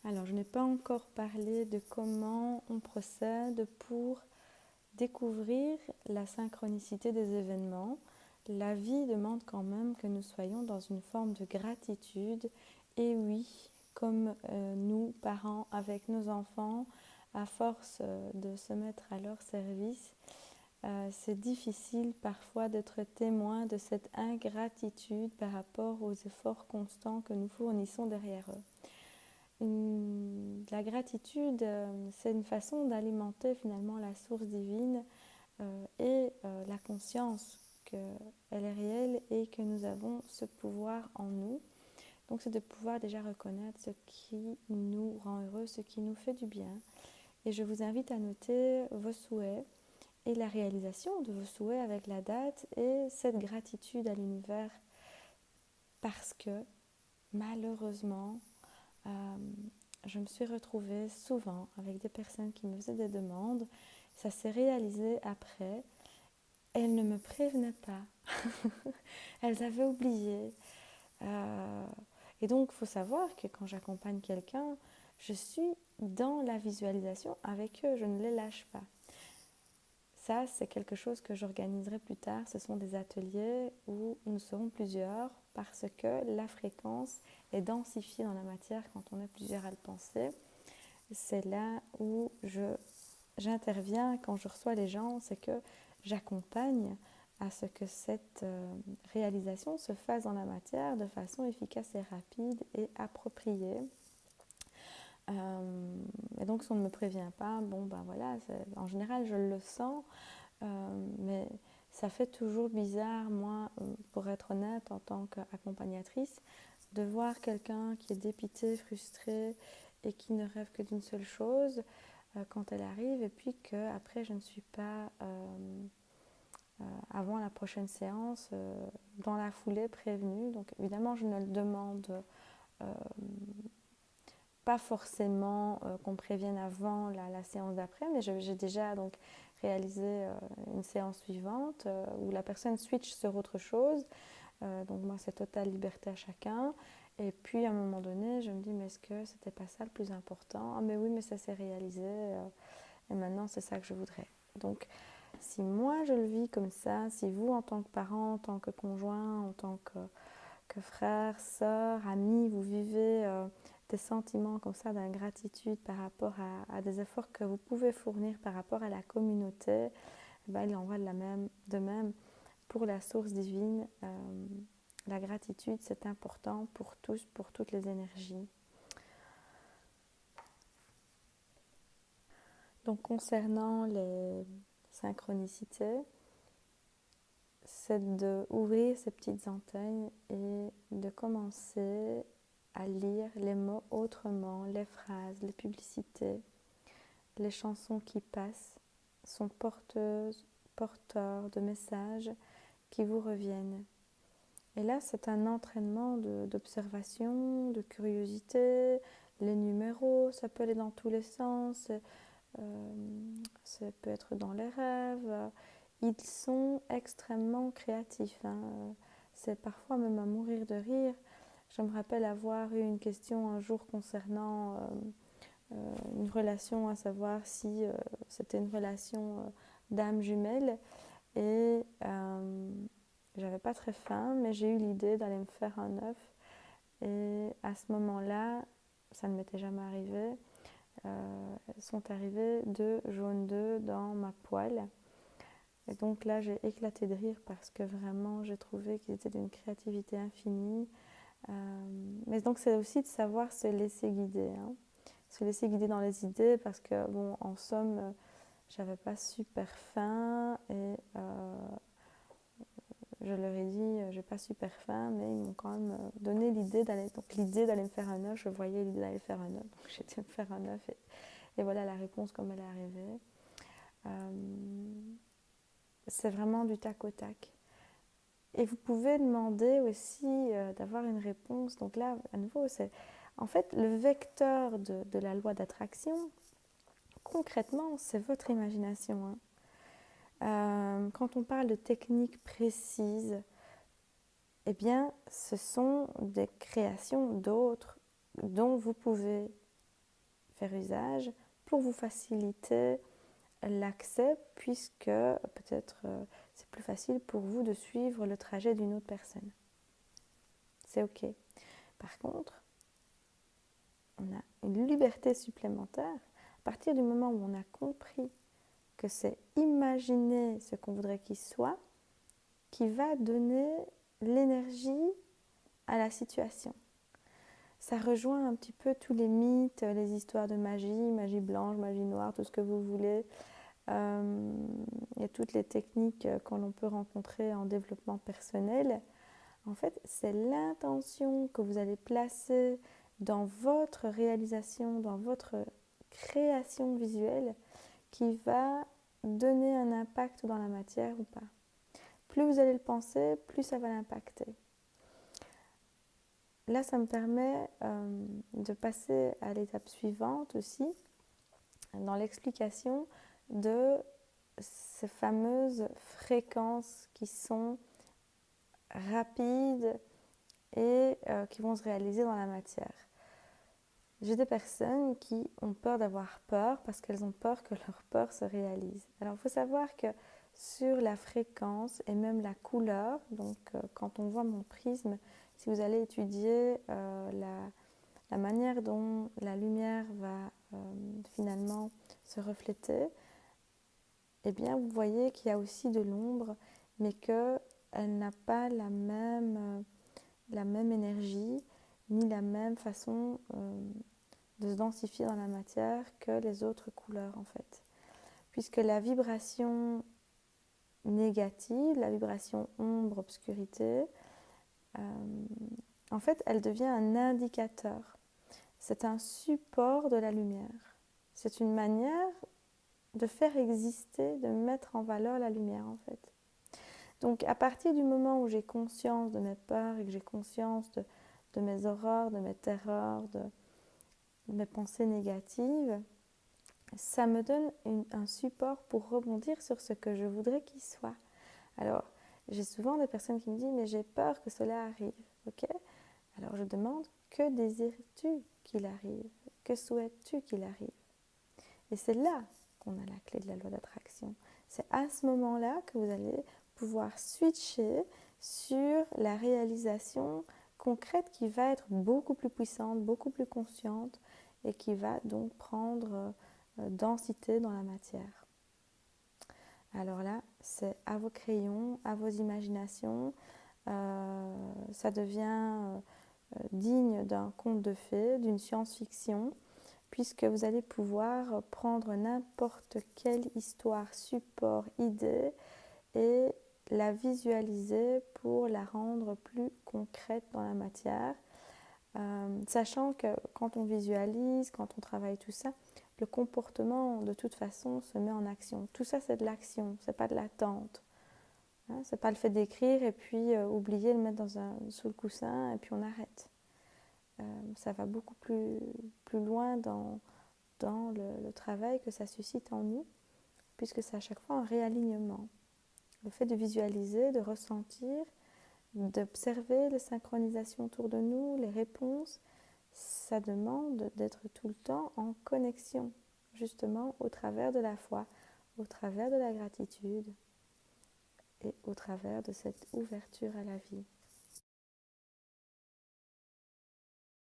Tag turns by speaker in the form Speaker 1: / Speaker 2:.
Speaker 1: Alors, je n'ai pas encore parlé de comment on procède pour découvrir la synchronicité des événements. La vie demande quand même que nous soyons dans une forme de gratitude. Et oui, comme nous, parents, avec nos enfants, à force de se mettre à leur service, c'est difficile parfois d'être témoin de cette ingratitude par rapport aux efforts constants que nous fournissons derrière eux. La gratitude, c'est une façon d'alimenter finalement la source divine et la conscience qu'elle est réelle et que nous avons ce pouvoir en nous. Donc c'est de pouvoir déjà reconnaître ce qui nous rend heureux, ce qui nous fait du bien. Et je vous invite à noter vos souhaits et la réalisation de vos souhaits avec la date et cette gratitude à l'univers parce que malheureusement, je me suis retrouvée souvent avec des personnes qui me faisaient des demandes. Ça s'est réalisé après. Elles ne me prévenaient pas. Elles avaient oublié. Et donc, il faut savoir que quand j'accompagne quelqu'un, je suis dans la visualisation avec eux. Je ne les lâche pas. Ça, c'est quelque chose que j'organiserai plus tard. Ce sont des ateliers où nous serons plusieurs parce que la fréquence est densifiée dans la matière quand on est plusieurs à le penser. C'est là où j'interviens quand je reçois les gens, c'est que j'accompagne à ce que cette réalisation se fasse dans la matière de façon efficace et rapide et appropriée. Et donc si on ne me prévient pas, bon ben voilà, en général je le sens, mais ça fait toujours bizarre, moi, pour être honnête, en tant qu'accompagnatrice, de voir quelqu'un qui est dépité, frustré et qui ne rêve que d'une seule chose quand elle arrive, et puis qu'après je ne suis pas, avant la prochaine séance, dans la foulée prévenue. Donc évidemment, je ne le demande pas forcément qu'on me prévienne avant la séance d'après, mais j'ai déjà donc réalisé une séance suivante où la personne switch sur autre chose. Donc moi, c'est totale liberté à chacun. Et puis à un moment donné, je me dis, mais est-ce que c'était pas ça le plus important? Ah mais oui, mais ça s'est réalisé. Et maintenant, c'est ça que je voudrais. Donc, si moi je le vis comme ça, si vous en tant que parent, en tant que conjoint, en tant que frère, sœur, ami, vous vivez des sentiments comme ça d'ingratitude par rapport à des efforts que vous pouvez fournir par rapport à la communauté, ben, il en va de même pour la source divine. La gratitude, c'est important pour tous, pour toutes les énergies. Donc concernant les synchronicités, c'est d'ouvrir ces petites antennes et de commencer à lire les mots autrement, les phrases, les publicités, les chansons qui passent sont porteurs de messages qui vous reviennent. Et là, c'est un entraînement d'observation, de curiosité. Les numéros, ça peut aller dans tous les sens. Ça peut être dans les rêves. Ils sont extrêmement créatifs. C'est parfois même à mourir de rire. Je me rappelle avoir eu une question un jour concernant une relation, à savoir si c'était une relation d'âme jumelle. Et j'avais pas très faim, mais j'ai eu l'idée d'aller me faire un œuf. Et à ce moment-là, ça ne m'était jamais arrivé, sont arrivés 2 jaunes d'œufs dans ma poêle. Et donc là, j'ai éclaté de rire parce que vraiment, j'ai trouvé qu'ils étaient d'une créativité infinie. Mais donc, c'est aussi de savoir se laisser guider. Se laisser guider dans les idées parce que, bon, en somme, j'avais pas super faim et je leur ai dit, j'ai pas super faim, mais ils m'ont quand même donné l'idée d'aller me faire un œuf. Je voyais l'idée d'aller faire un œuf, donc j'ai dû me faire un œuf et voilà la réponse comme elle est arrivée. C'est vraiment du tac au tac. Et vous pouvez demander aussi d'avoir une réponse. Donc là, à nouveau, c'est en fait le vecteur de la loi d'attraction. Concrètement, c'est votre imagination. Quand on parle de techniques précises, eh bien, ce sont des créations d'autres dont vous pouvez faire usage pour vous faciliter l'accès, puisque peut-être c'est plus facile pour vous de suivre le trajet d'une autre personne. C'est ok. Par contre, on a une liberté supplémentaire à partir du moment où on a compris que c'est imaginer ce qu'on voudrait qu'il soit qui va donner l'énergie à la situation. Ça rejoint un petit peu tous les mythes, les histoires de magie, magie blanche, magie noire, tout ce que vous voulez. Il y a toutes les techniques qu'on peut rencontrer en développement personnel. En fait, c'est l'intention que vous allez placer dans votre réalisation, dans votre création visuelle qui va donner un impact dans la matière ou pas. Plus vous allez le penser, plus ça va l'impacter. Là, ça me permet de passer à l'étape suivante aussi, dans l'explication de ces fameuses fréquences qui sont rapides et qui vont se réaliser dans la matière. J'ai des personnes qui ont peur d'avoir peur parce qu'elles ont peur que leur peur se réalise. Alors, il faut savoir que sur la fréquence et même la couleur, donc quand on voit mon prisme, si vous allez étudier la manière dont la lumière va finalement se refléter, eh bien vous voyez qu'il y a aussi de l'ombre, mais qu'elle n'a pas la même énergie, ni la même façon de se densifier dans la matière que les autres couleurs en fait. Puisque la vibration négative, la vibration ombre, obscurité, en fait, elle devient un indicateur. C'est un support de la lumière. C'est une manière de faire exister, de mettre en valeur la lumière, en fait. Donc, à partir du moment où j'ai conscience de mes peurs et que j'ai conscience de mes horreurs, de mes terreurs, de mes pensées négatives, ça me donne un support pour rebondir sur ce que je voudrais qu'il soit. Alors, j'ai souvent des personnes qui me disent « mais j'ai peur que cela arrive ». Okay ? Alors, je demande « que désires-tu qu'il arrive ? Que souhaites-tu qu'il arrive ?» Et c'est là qu'on a la clé de la loi d'attraction. C'est à ce moment-là que vous allez pouvoir switcher sur la réalisation concrète qui va être beaucoup plus puissante, beaucoup plus consciente et qui va donc prendre densité dans la matière. Alors là, c'est à vos crayons, à vos imaginations. Ça devient digne d'un conte de fées, d'une science-fiction, puisque vous allez pouvoir prendre n'importe quelle histoire, support, idée et la visualiser pour la rendre plus concrète dans la matière. Sachant que quand on visualise, quand on travaille tout ça, le comportement de toute façon se met en action. Tout ça c'est de l'action, c'est pas de l'attente. Hein, c'est pas le fait d'écrire et puis oublier de le mettre sous le coussin et puis on arrête. Ça va beaucoup plus loin dans le travail que ça suscite en nous, puisque c'est à chaque fois un réalignement. Le fait de visualiser, de ressentir, d'observer les synchronisations autour de nous, les réponses, ça demande d'être tout le temps en connexion, justement au travers de la foi, au travers de la gratitude et au travers de cette ouverture à la vie.